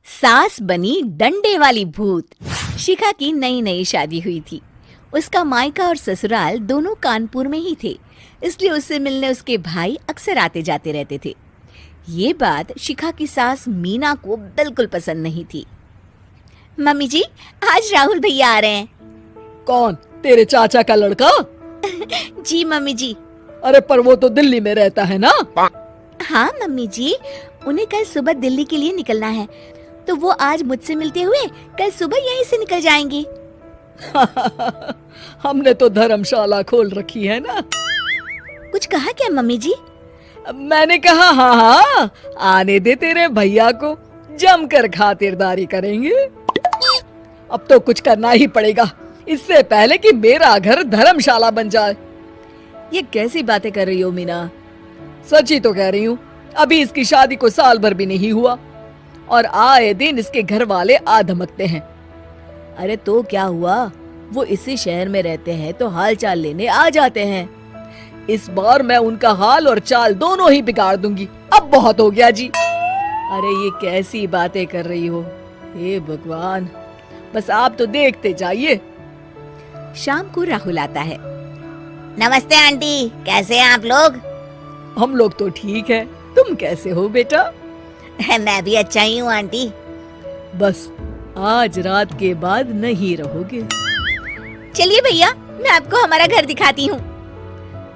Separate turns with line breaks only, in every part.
सास बनी डंडे वाली भूत। शिखा की नई नई शादी हुई थी। उसका मायका और ससुराल दोनों कानपुर में ही थे, इसलिए उससे मिलने उसके भाई अक्सर आते जाते रहते थे। ये बात शिखा की सास मीना को बिल्कुल पसंद नहीं थी। मम्मी जी, आज राहुल भैया आ रहे हैं।
कौन? तेरे चाचा का लड़का?
जी मम्मी जी।
अरे पर वो तो दिल्ली में रहता है ना?
हाँ मम्मी जी, उन्हें कल सुबह दिल्ली के लिए निकलना है, तो वो आज मुझसे मिलते हुए कल सुबह यहीं से निकल जाएंगे।
हमने तो धर्मशाला खोल रखी है ना।
कुछ कहा क्या मम्मी जी?
मैंने कहा हाँ हाँ, आने दे तेरे भैया को, जमकर खातिरदारी करेंगे। अब तो कुछ करना ही पड़ेगा, इससे पहले कि मेरा घर धर्मशाला बन जाए।
ये कैसी बातें कर रही हो मीना?
सच ही तो कह रही हूँ। अभी इसकी शादी को साल भर भी नहीं हुआ और आए दिन इसके घर वाले आ धमकते हैं।
अरे तो क्या हुआ, वो इसी शहर में रहते हैं तो हाल चाल लेने आ जाते हैं।
इस बार मैं उनका हाल और चाल दोनों ही बिगाड़ दूंगी। अब बहुत हो गया जी।
अरे ये कैसी बातें कर रही हो? हे भगवान,
बस आप तो देखते जाइए।
शाम को राहुल आता है। नमस्ते आंटी, कैसे हैं आप लोग?
हम लोग तो ठीक है, तुम कैसे हो बेटा?
मैं भी अच्छा ही हूँ आंटी।
बस आज रात के बाद नहीं रहोगे।
चलिए भैया, मैं आपको हमारा घर दिखाती हूँ।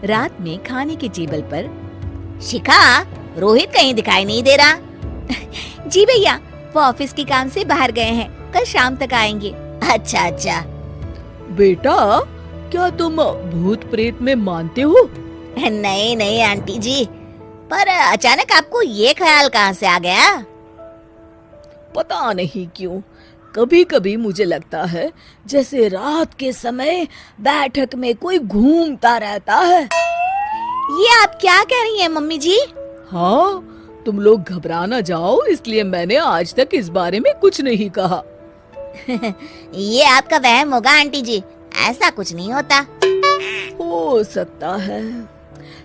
रात में खाने के टेबल पर शिखा, रोहित कहीं दिखाई नहीं दे रहा। जी भैया, वो ऑफिस के काम से बाहर गए हैं, कल शाम तक आएंगे। अच्छा अच्छा।
बेटा, क्या तुम भूत प्रेत में मानते हो?
नहीं नहीं आंटी जी, पर अचानक आपको ये ख्याल कहाँ से आ गया?
पता नहीं क्यों, कभी कभी मुझे लगता है जैसे रात के समय बैठक में कोई घूमता रहता है।
ये आप क्या कह रही हैं मम्मी जी?
हाँ, तुम लोग घबरा ना जाओ, इसलिए मैंने आज तक इस बारे में कुछ नहीं कहा।
ये आपका वहम होगा आंटी जी, ऐसा कुछ नहीं होता।
हो सकता है।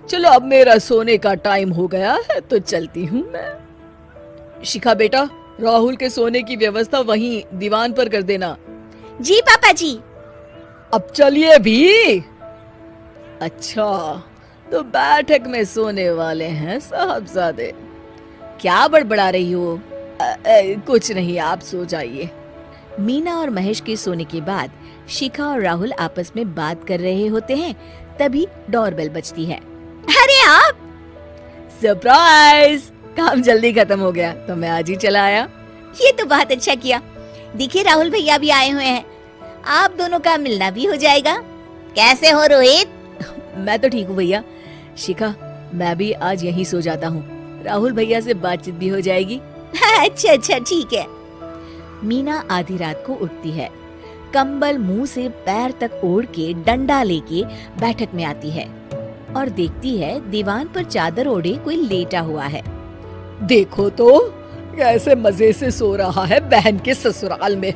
चलो अब मेरा सोने का टाइम हो गया है तो चलती हूँ मैं। शिखा बेटा, राहुल के सोने की व्यवस्था वहीं दीवान पर कर देना।
जी पापा जी।
अब चलिए भी। अच्छा, तो बैठक में सोने वाले हैं साहबजादे।
क्या बड़बड़ा रही हो?
कुछ नहीं, आप सो जाइए।
मीना और महेश के सोने के बाद शिखा और राहुल आपस में बात कर रहे होते हैं, तभी डोरबेल बजती है। अरे आप!
सरप्राइज! काम जल्दी खत्म हो गया तो मैं आज ही चला आया।
ये तो बहुत अच्छा किया। देखिए राहुल भैया भी आए हुए हैं, आप दोनों का मिलना भी हो जाएगा। कैसे हो रोहित?
मैं तो ठीक हूँ भैया। शिखा, मैं भी आज यहीं सो जाता हूँ, राहुल भैया से बातचीत भी हो जाएगी।
अच्छा अच्छा ठीक है। मीना आधी रात को उठती है, कंबल मुंह से पैर तक ओढ़ के डंडा लेके बैठक में आती है और देखती है दीवान पर चादर ओढ़े कोई लेटा हुआ है।
देखो तो कैसे मजे से सो रहा है बहन के ससुराल में।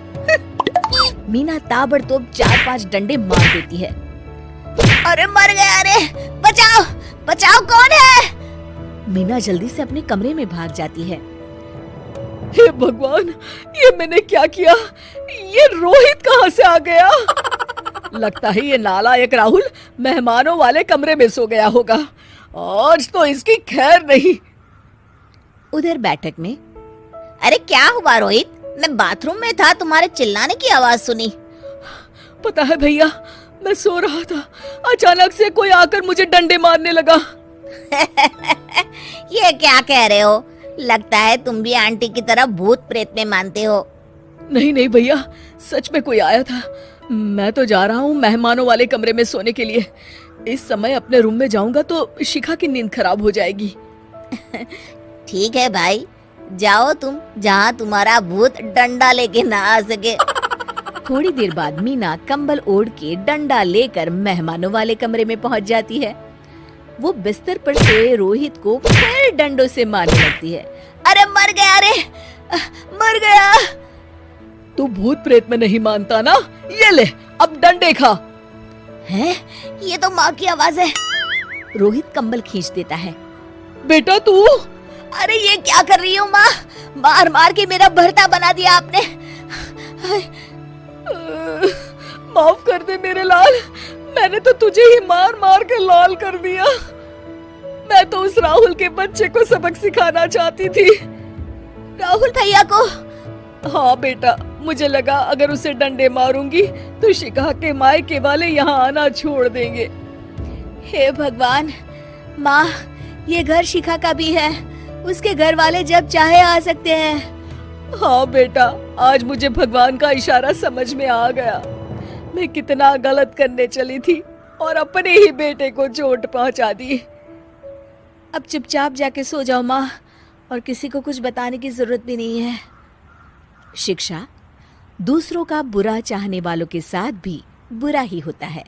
मीना ताबड़तोड़ 4-5 डंडे मार देती है। अरे मर गया, अरे बचाओ बचाओ, कौन है? मीना जल्दी से अपने कमरे में भाग जाती है।
हे भगवान, ये मैंने क्या किया? ये रोहित कहाँ से आ गया? लगता है ये नालायक राहुल मेहमानों वाले कमरे में सो गया होगा। आज तो इसकी खैर नहीं।
उधर बैठक में, अरे क्या हुआ रोहित? मैं बाथरूम में था, तुम्हारे चिल्लाने की आवाज सुनी।
पता है भैया, मैं सो रहा था, अचानक से कोई आकर मुझे डंडे मारने लगा।
ये क्या कह रहे हो? लगता है तुम भी आंटी की तरह भूत प्रेत में मानते हो।
नहीं नहीं भैया, सच में कोई आया था। मैं तो जा रहा हूँ मेहमानों वाले कमरे में सोने के लिए। इस समय अपने रूम में जाऊंगा तो शिखा की नींद खराब हो जाएगी।
ठीक है भाई, जाओ तुम, जहाँ तुम्हारा भूत डंडा लेके ना आ सके। थोड़ी देर बाद मीना कंबल ओढ़ के डंडा लेकर मेहमानों वाले कमरे में पहुँच जाती है। वो बिस्तर पर सोए रोहित को फिर डंडों से मारने लगती है। अरे मर गया, अरे मर गया।
तू भूत प्रेत में नहीं मानता ना? ये ले, अब डंडे खा।
हैं? ये तो माँ की आवाज है। रोहित कंबल खींच देता है।
बेटा तू,
अरे ये क्या कर रही हो माँ? मार मार के मेरा भरता बना दिया आपने।
माफ कर दे मेरे लाल, मैंने तो तुझे ही मार मार के लाल कर दिया। मैं तो उस राहुल के बच्चे को सबक सिखाना चाहती थी।
राहुल भैया को?
हाँ बेटा, मुझे लगा अगर उसे डंडे मारूंगी तो शिखा के मायके वाले यहाँ आना छोड़ देंगे।
हे भगवान, माँ ये घर शिखा का भी है, उसके घर वाले जब चाहे आ सकते हैं।
हाँ बेटा, आज मुझे भगवान का इशारा समझ में आ गया। मैं कितना गलत करने चली थी और अपने ही बेटे को चोट पहुंचा दी।
अब चुपचाप जाके सो जाओ माँ, और किसी को कुछ बताने की जरूरत भी नहीं है। शिक्षा दूसरों का बुरा चाहने वालों के साथ भी बुरा ही होता है।